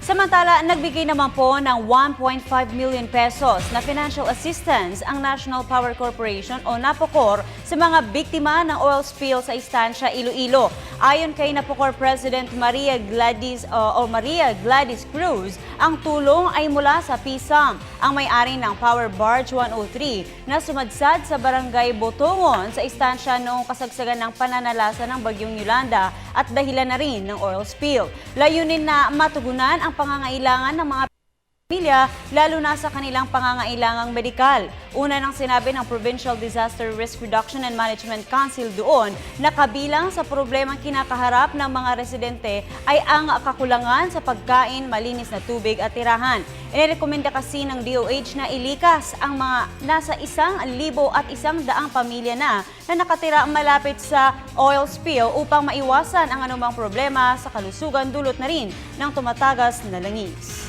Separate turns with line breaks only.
Samantala, nagbigay naman po ng 1.5 million pesos na financial assistance ang National Power Corporation o NAPOCOR sa mga biktima ng oil spill sa Estancia, Iloilo. Ayon kay NAPOCOR President Maria Gladys Cruz, ang tulong ay mula sa PSAM, ang may-ari ng Power Barge 103 na sumadsad sa Barangay Botongon sa Estancia noong kasagsagan ng pananalasa ng Bagyong Yolanda at dahilan na rin ng oil spill. Layunin na matugunan ang pangangailangan ng mga pamilya, lalo na sa kanilang pangangailangang medikal. Una nang sinabi ng Provincial Disaster Risk Reduction and Management Council doon na kabilang sa problemang kinakaharap ng mga residente ay ang kakulangan sa pagkain, malinis na tubig at tirahan. Inirekomenda kasi ng DOH na ilikas ang mga nasa 1,100 pamilya na nakatira malapit sa oil spill upang maiwasan ang anumang problema sa kalusugan dulot na rin ng tumatagas na langis.